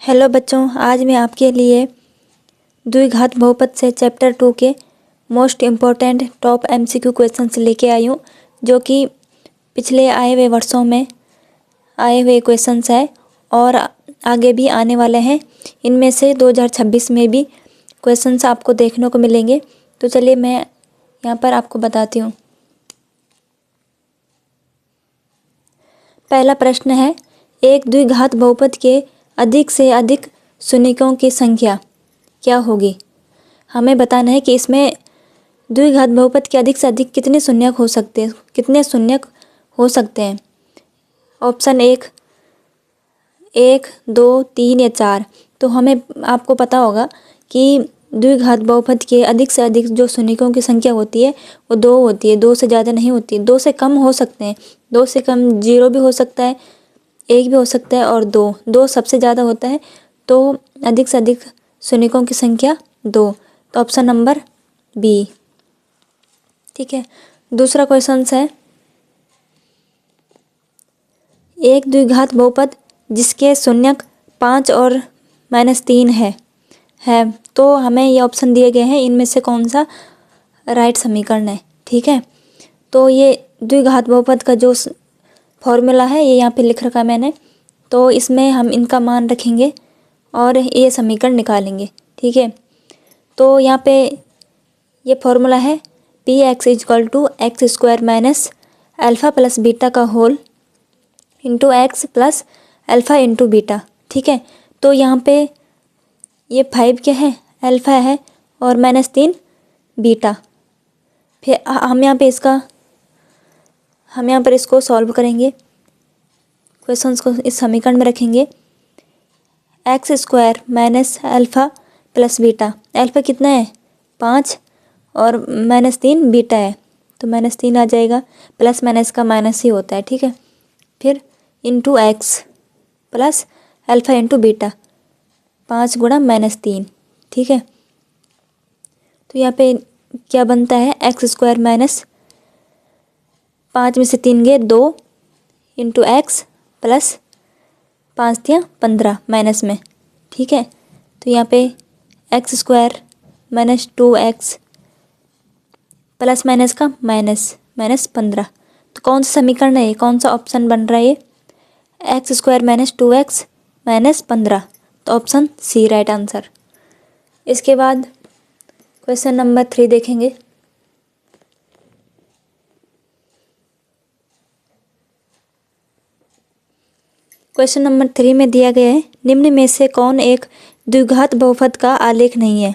Hello बच्चों, आज मैं आपके लिए द्विघात बहुपद से चैप्टर 2 के most important top MCQ questions लेके आई हूँ, जो कि पिछले आए हुए वर्षों में आए हुए क्वेश्चंस है और आगे भी आने वाले हैं। इनमें से 2026 में भी क्वेश्चंस आपको देखने को मिलेंगे। तो चलिए मैं यहाँ पर आपको बताती हूँ। पहला प्रश्न है, एक द्विघात बहुपद के अधिक से अधिक शून्यकों की संख्या क्या होगी। हमें बताना है कि इसमें द्विघात बहुपद के अधिक से अधिक कितने शून्यक हो सकते हैं। ऑप्शन 1, 1, 2, 3 या 4। तो हमें आपको पता होगा कि द्विघात बहुपद के अधिक से अधिक जो शून्यकों की संख्या होती है वो 2 होती है। 2 से ज़्यादा नहीं होती, 2 से कम हो सकते हैं। 2 से कम 0 भी हो सकता है, 1 भी हो सकता है, और 2 सबसे ज़्यादा होता है। तो अधिक से अधिक शून्यकों की संख्या 2। तो ऑप्शन नंबर बी। ठीक है, दूसरा क्वेश्चन है, एक द्विघात बहुपद जिसके शून्यक 5 और -3 है। तो हमें ये ऑप्शन दिए गए हैं, इनमें से कौन सा राइट समीकरण है। ठीक है, तो ये द्विघात बहुपद का जो फॉर्मूला है ये यहाँ पे लिख रखा है मैंने। तो इसमें हम इनका मान रखेंगे और ये समीकरण निकालेंगे। ठीक है, तो यहाँ पे ये फॉर्मूला है px = x² - alpha plus beta का whole into X plus alpha into beta. ठीक है, तो यहाँ पे ये 5 क्या है, अल्फ़ा है, और -3 बीटा। फिर हम यहाँ पर इसको सॉल्व करेंगे, क्वेश्चंस को इस समीकरण में रखेंगे। x² - alpha plus beta, alpha कितना है 5 और -3 बीटा है, तो -3 आ जाएगा। प्लस माइनस का माइनस ही होता है। ठीक है, फिर into X plus alpha into beta, 5 गुणा -3। ठीक है, तो यहाँ पे क्या बनता है, x² - 5 में से 3 गए 2 इंटू एक्स प्लस 5 दिया 15 माइनस में। ठीक है, तो यहाँ पे x² - 2x प्लस माइनस का माइनस -15। तो कौन सा समीकरण है, कौन सा ऑप्शन बन रहा है ये, x² - 2x -15। तो ऑप्शन सी राइट आंसर। इसके बाद क्वेश्चन नंबर 3 देखेंगे। क्वेश्चन नंबर 3 में दिया गया है, निम्न में से कौन एक द्विघात बहुपद का आलेख नहीं है।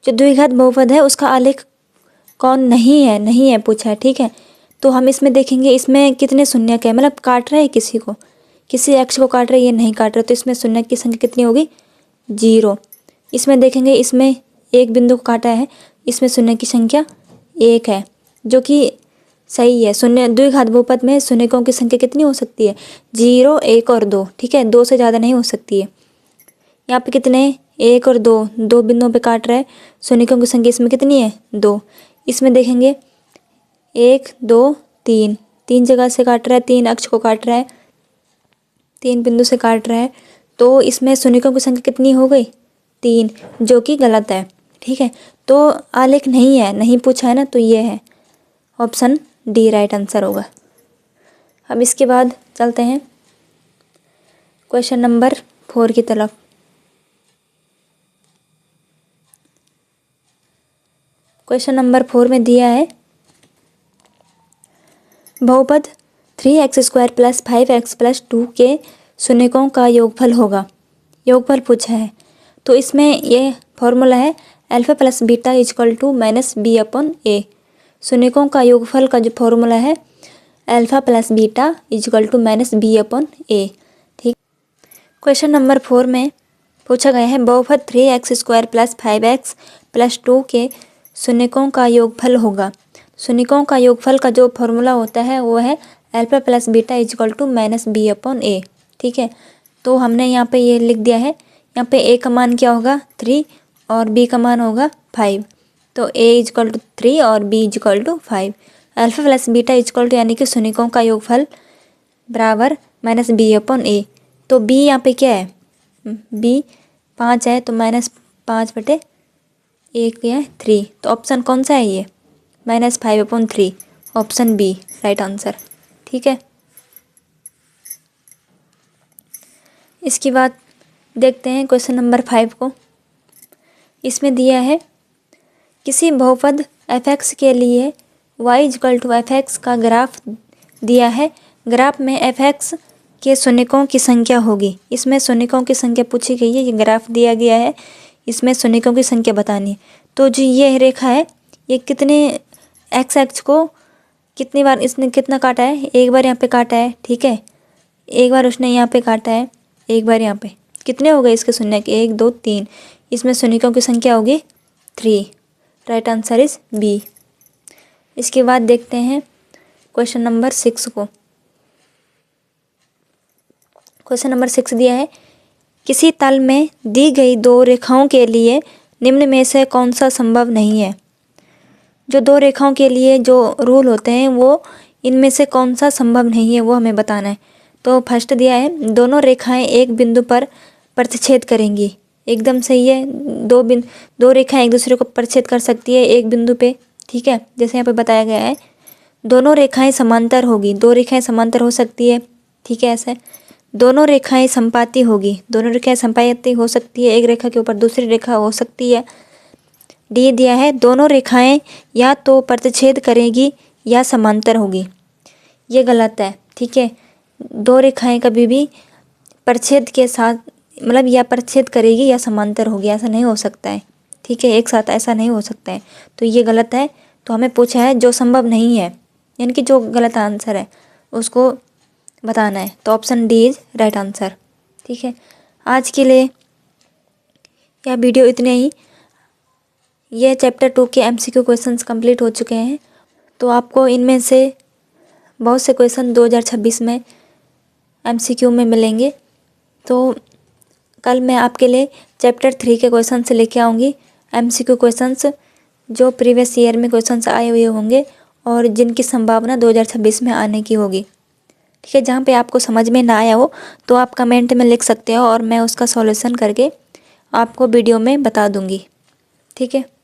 जो द्विघात बहुपद है उसका आलेख कौन नहीं है पूछा है। ठीक है, तो हम इसमें देखेंगे इसमें कितने शून्यक है, मतलब काट रहे हैं किसी एक्स को काट रहे, ये नहीं काट रहे, तो इसमें शून्यक की संख्या कितनी होगी, 0। इसमें देखेंगे इसमें एक बिंदु को काटा है, इसमें शून्यक की संख्या 1 है, जो कि सही है। शून्य द्विघात बहुपद में शून्यकों की संख्या कितनी हो सकती है, 0, 1 और 2। ठीक है, 2 से ज़्यादा नहीं हो सकती है। यहाँ पे कितने, 1 और 2 बिंदुओं पे काट रहा है, शून्यकों की संख्या इसमें कितनी है, 2। इसमें देखेंगे 1, 2, 3 जगह से काट रहा है, 3 अक्ष को काट रहा है, 3 बिंदु से काट रहा है, तो इसमें शून्यकों की संख्या कितनी हो गई, 3, जो कि गलत है। ठीक है, तो आलेख नहीं पूछा है ना, तो ये है ऑप्शन डी राइट आंसर होगा। अब इसके बाद चलते हैं क्वेश्चन नंबर 4 की तरफ। क्वेश्चन नंबर 4 में दिया है, बहुपद 3x² + 5x + 2 के शून्यकों का योगफल होगा। योगफल पूछा है, तो इसमें ये फॉर्मूला है अल्फ़ा प्लस बीटा = -b/a। शून्यकों का योगफल का जो फॉर्मूला है अल्फ़ा प्लस बीटा = -b/a। ठीक, क्वेश्चन नंबर 4 में पूछा गया है, बहुपद 3x² + 5x + 2 के शून्यकों का योगफल होगा। शून्यकों का योगफल का जो फॉर्मूला होता है वो है अल्फ़ा प्लस बीटा = -b/a। ठीक है, तो हमने यहाँ पे ये लिख दिया है। यहाँ पे a का मान क्या होगा, 3, और b का मान होगा 5। तो a = 3 और b = 5। अल्फ़ा प्लस बीटा यानी कि शून्यकों का योगफल बराबर -b/a। तो b यहाँ पे क्या है, बी 5 है तो -5/1 या 3, तो ऑप्शन कौन सा है ये? -5/3, ऑप्शन बी राइट आंसर। ठीक है, इसके बाद देखते हैं क्वेश्चन नंबर 5 को। इसमें दिया है किसी बहुपद f(x) के लिए y = f(x) का ग्राफ दिया है। ग्राफ में f(x) के शून्यकों की संख्या होगी। इसमें शून्यकों की संख्या पूछी गई है, ये ग्राफ दिया गया है, इसमें शून्यकों की संख्या बतानी है। तो जो ये रेखा है ये कितने x को कितनी बार इसने कितना काटा है? एक बार यहाँ पे काटा है, ठीक है, एक बार उसने यहाँ पे काटा है, एक बार यहाँ पे। कितने हो गए इसके शून्य के? 1 2 3, इसमें शून्यकों की संख्या होगी 3, राइट आंसर इज बी। इसके बाद देखते हैं क्वेश्चन नंबर 6 को। क्वेश्चन नंबर 6 दिया है किसी तल में दी गई दो रेखाओं के लिए निम्न में से कौन सा संभव नहीं है। जो दो रेखाओं के लिए जो रूल होते हैं वो इनमें से कौन सा संभव नहीं है वो हमें बताना है। तो फर्स्ट दिया है दोनों रेखाएं एक बिंदु पर प्रतिच्छेद करेंगी। एकदम सही है, दो रेखाएं एक दूसरे को प्रतिच्छेद कर सकती है एक बिंदु पे, ठीक है, जैसे यहाँ पे बताया गया है। दोनों रेखाएं समांतर होगी, दो रेखाएं समांतर हो सकती है, ठीक है, ऐसे। दोनों रेखाएं संपाती होगी, दोनों रेखाएं संपाती हो सकती है, एक रेखा के ऊपर दूसरी रेखा हो सकती है। डी दिया है दोनों रेखाएं या तो प्रतिच्छेद करेगी या समांतर होगी। ये गलत है, ठीक है, दो रेखाएं कभी भी परिच्छेद के साथ मतलब या परिच्छेद करेगी या समांतर होगी, ऐसा नहीं हो सकता है, ठीक है, एक साथ ऐसा नहीं हो सकता है, तो ये गलत है। तो हमें पूछा है जो संभव नहीं है, यानी कि जो गलत आंसर है उसको बताना है, तो option D is right answer. ठीक है, आज के लिए यह वीडियो इतने ही। यह चैप्टर 2 के MCQ क्वेश्चंस कंप्लीट हो चुके हैं, तो आपको इनमें से बहुत से क्वेश्चन 2026 में MCQ में मिलेंगे। तो कल मैं आपके लिए चैप्टर 3 के क्वेश्चन से लेके आऊँगी MCQ क्वेश्चंस जो प्रीवियस ईयर में क्वेश्चंस आए हुए होंगे और जिनकी संभावना 2026 में आने की होगी। ठीक है, जहाँ पे आपको समझ में ना आया हो तो आप कमेंट में लिख सकते हो और मैं उसका सॉल्यूशन करके आपको वीडियो में बता दूँगी। ठीक है।